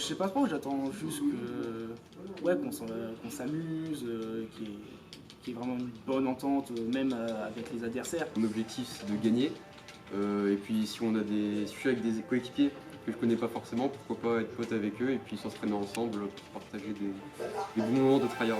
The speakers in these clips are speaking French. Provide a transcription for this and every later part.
sais pas trop, j'attends juste qu'on s'amuse, qu'il y ait vraiment une bonne entente, même avec les adversaires. Mon objectif c'est de gagner, et puis si je suis avec des coéquipiers que je connais pas forcément, pourquoi pas être pote avec eux et puis s'entraîner ensemble pour partager des bons moments de tryhard.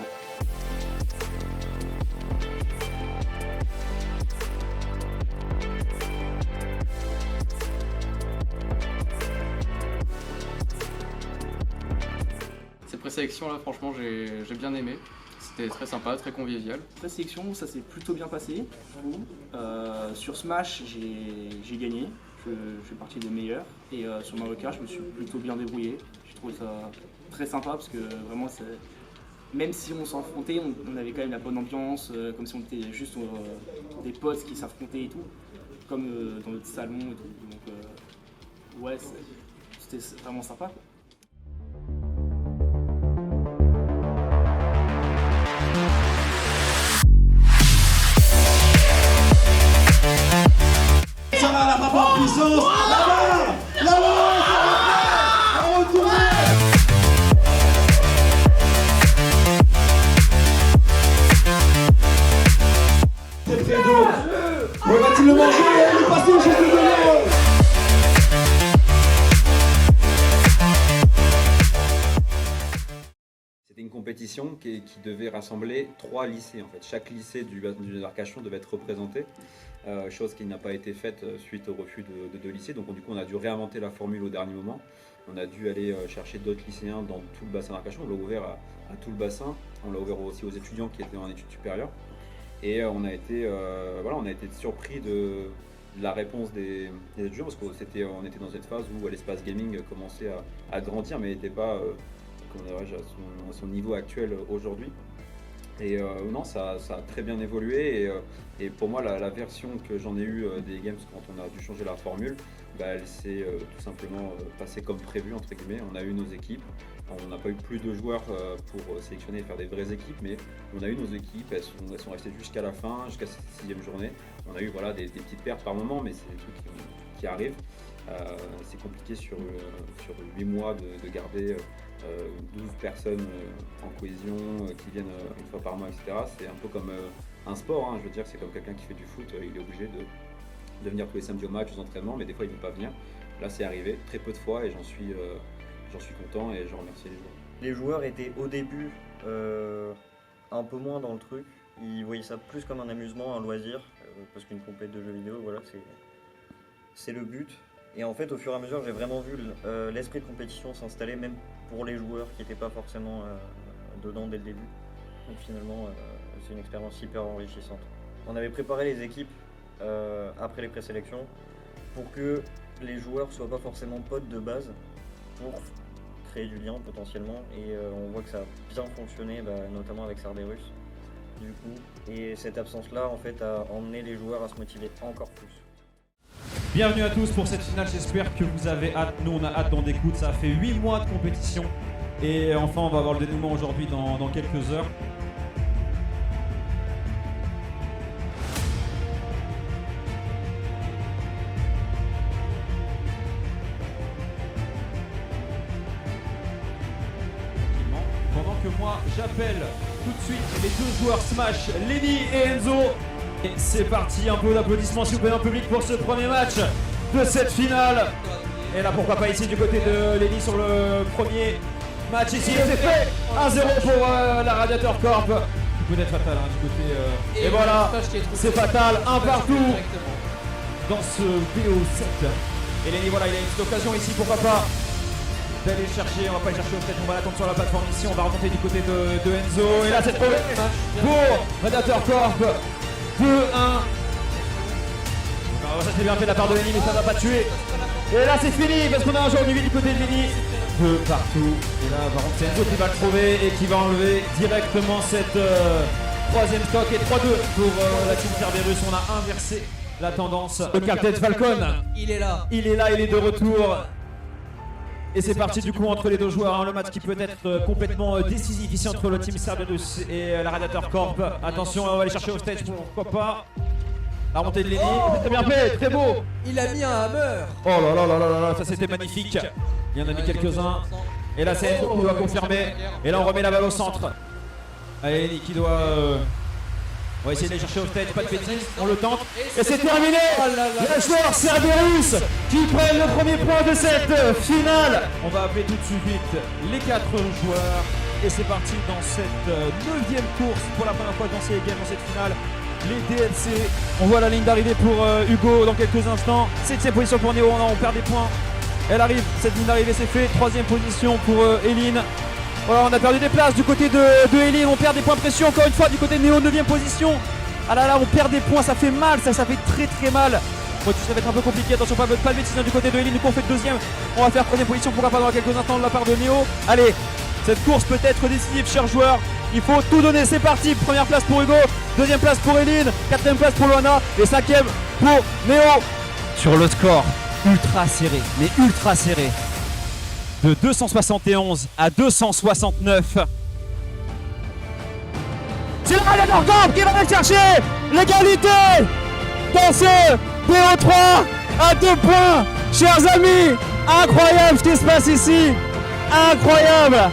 Cette présélection là, franchement, j'ai bien aimé. C'était très sympa, très convivial. Présélection, ça s'est plutôt bien passé, je trouve. Sur Smash, j'ai gagné, je fais partie des meilleurs. Et sur Mario Kart, je me suis plutôt bien débrouillé. J'ai trouvé ça très sympa parce que vraiment, même si on s'affrontait, on avait quand même la bonne ambiance, comme si on était juste des potes qui s'affrontaient et tout, comme dans notre salon et tout. Donc ouais, c'était vraiment sympa. Ça va, la frappe en puissance. Là-bas, à retourner. C'est très dur. Va-t-il le manger? Il est passé juste devant. C'était une compétition qui devait rassembler 3 lycées en fait. Chaque lycée du d'Arcachon devait être représenté, chose qui n'a pas été faite suite au refus de 2 lycées. Donc du coup on a dû réinventer la formule au dernier moment. On a dû aller chercher d'autres lycéens dans tout le bassin d'Arcachon. On l'a ouvert à tout le bassin. On l'a ouvert aussi aux étudiants qui étaient en études supérieures. Et on a été surpris de la réponse des étudiants parce qu'on était dans cette phase où l'espace gaming commençait à grandir mais n'était pas à son niveau actuel aujourd'hui. Et non, ça a très bien évolué et pour moi la version que j'en ai eue des games quand on a dû changer la formule, elle s'est tout simplement passée comme prévu entre guillemets. On a eu nos équipes, on n'a pas eu plus de joueurs pour sélectionner et faire des vraies équipes, mais on a eu nos équipes, elles sont restées jusqu'à la fin, jusqu'à cette 6e journée. On a eu des petites pertes par moment, mais c'est des trucs qui arrivent. C'est compliqué sur 8 mois de garder 12 personnes en cohésion qui viennent une fois par mois, etc. C'est un peu comme un sport, hein. Je veux dire, c'est comme quelqu'un qui fait du foot, il est obligé de venir tous les samedis au match, aux entraînements, mais des fois il ne veut pas venir. Là c'est arrivé très peu de fois et j'en suis content et je remercie les joueurs. Les joueurs étaient au début un peu moins dans le truc, ils voyaient ça plus comme un amusement, un loisir, parce qu'une compétition de jeux vidéo, voilà, c'est le but. Et en fait, au fur et à mesure, j'ai vraiment vu l'esprit de compétition s'installer, même pour les joueurs qui n'étaient pas forcément dedans dès le début. Donc finalement, c'est une expérience hyper enrichissante. On avait préparé les équipes après les présélections pour que les joueurs ne soient pas forcément potes de base, pour créer du lien potentiellement. Et on voit que ça a bien fonctionné, notamment avec Cerberus, du coup. Et cette absence-là, en fait, a emmené les joueurs à se motiver encore plus. Bienvenue à tous pour cette finale, j'espère que vous avez hâte, nous on a hâte d'en découdre, ça a fait 8 mois de compétition et enfin on va avoir le dénouement aujourd'hui dans quelques heures. Pendant que moi j'appelle tout de suite les 2 joueurs Smash, Lenny et Enzo. Et c'est parti, un peu d'applaudissements s'il vous plaît dans le public pour ce premier match de cette finale. Et là pourquoi pas ici du côté de Lenny sur le premier match ici. C'est fait 1-0 pour la Radiator Corp. Qui peut être fatal du côté... Et voilà, c'est fatal, un partout dans ce BO7. Et Lenny voilà, il a une petite occasion ici, pourquoi pas d'aller chercher, on va pas aller chercher au tête, on va l'attendre sur la plateforme ici, on va remonter du côté de Enzo. Et là c'est trouvé pour Radiator Corp. 2-1. Ça s'est bien fait de la part de Lenny, mais ça va pas tuer. Et là c'est fini parce qu'on a un joueur du côté de Lenny. De partout. Et là par contre c'est Enzo qui va le trouver et qui va enlever directement cette 3e stock. Et 3-2 pour la team Cerberus. On a inversé la tendance. Le capitaine Falcon. Il est là. Il est de retour. Et c'est parti du coup entre les 2 joueurs, hein, le match qui peut être complètement décisif ici entre le team Cerberus et la Radiator Corp. Attention, on va aller chercher au stage, pourquoi pas. La montée de Lenny, très bien fait, très beau. Il a mis un hammer. Oh là là là là là, ça c'était magnifique. Il y en a mis quelques-uns. Et là, c'est Enzo qui doit confirmer. Et là, on remet la balle au centre. Allez, Ellie qui doit... On va essayer d'aller chercher au stage, pas de bêtises, on le tente. Et c'est terminé. Les joueurs Cerberus qui prennent le premier point de cette finale. On va appeler tout de suite les 4 joueurs. Et c'est parti dans cette 9e course pour la première fois dans ces games, dans cette finale. Les DLC. On voit la ligne d'arrivée pour Hugo dans quelques instants. 7e position pour Néo, on perd des points. Elle arrive, cette ligne d'arrivée c'est fait. 3e position pour Eline. Voilà, on a perdu des places du côté de Eline, on perd des points de pression encore une fois du côté de Néo, 9e position. Ah là là, on perd des points, ça fait mal, ça fait très mal. Bon, ça va être un peu compliqué, attention, pas de bêtises du côté de Eline, du coup on fait 2e. On va faire 3e position, pourquoi pas dans quelques instants de la part de Néo. Allez, cette course peut être décisive, chers joueurs. Il faut tout donner, c'est parti. Première place pour Hugo, 2e place pour Eline, 4e place pour Loana et 5e pour Néo. Sur le score, ultra serré, mais ultra serré. De 271 à 269. C'est le Radiator Corp qui va aller chercher l'égalité dans ce BO3 à 2 points. Chers amis, incroyable ce qui se passe ici. Incroyable.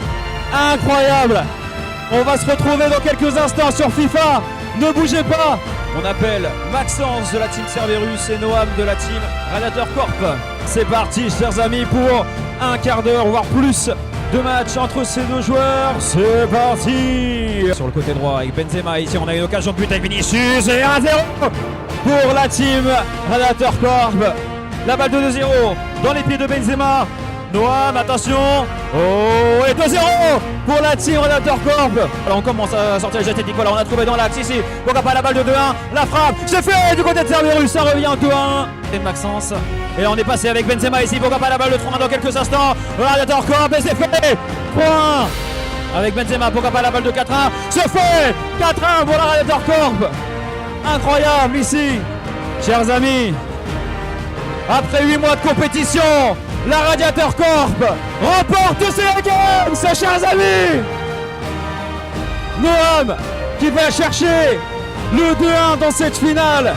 On va se retrouver dans quelques instants sur FIFA. Ne bougez pas. On appelle Maxence de la team Cerberus et Noam de la team Radiator Corp. C'est parti, chers amis, pour un quart d'heure, voire plus de match entre ces deux joueurs. C'est parti. Sur le côté droit avec Benzema, ici on a une occasion de but avec Vinicius et 1-0 pour la team Radiator Corp. La balle de 2-0 dans les pieds de Benzema. Noam, attention. Oh, et 2-0 pour la team Radiator Corp. Alors on commence à sortir les jets techniques. Voilà, on a trouvé dans l'axe ici. Pourquoi pas la balle de 2-1. La frappe, c'est fait du côté de Cerberus. Ça revient 2-1. Et Maxence. Et là on est passé avec Benzema ici. Pourquoi pas la balle de 3-1 dans quelques instants. Radiator Corp et c'est fait. Point avec Benzema. Pourquoi pas la balle de 4-1. C'est fait. 4-1 pour la Radiator Corp. Incroyable ici, chers amis. Après 8 mois de compétition, la Radiator Corp remporte ces games, chers amis. Noam qui va chercher le 2-1 dans cette finale.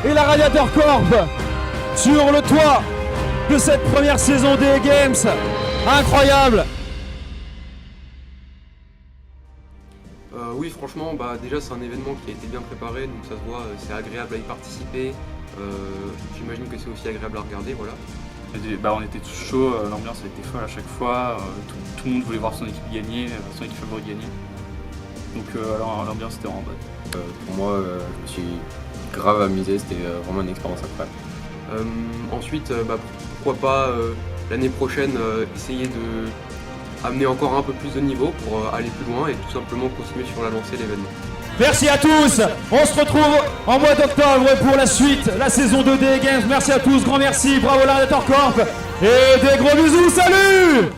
Et la Radiator Corp sur le toit de cette première saison des Games. Incroyable. Oui, franchement, déjà c'est un événement qui a été bien préparé, donc ça se voit, c'est agréable à y participer. J'imagine que c'est aussi agréable à regarder, voilà. On était tous chauds, l'ambiance a été folle à chaque fois, tout le monde voulait voir son équipe gagner, son équipe favorite gagner. Donc l'ambiance était en bonne. Pour moi, je me suis grave amusé, c'était vraiment une expérience incroyable. Ensuite, pourquoi pas l'année prochaine essayer de amener encore un peu plus de niveau pour aller plus loin et tout simplement continuer sur la lancée de l'événement. Merci à tous, on se retrouve en mois d'octobre pour la suite, la saison 2 des Games. Merci à tous, grand merci, bravo la Radiator Corp et des gros bisous, salut.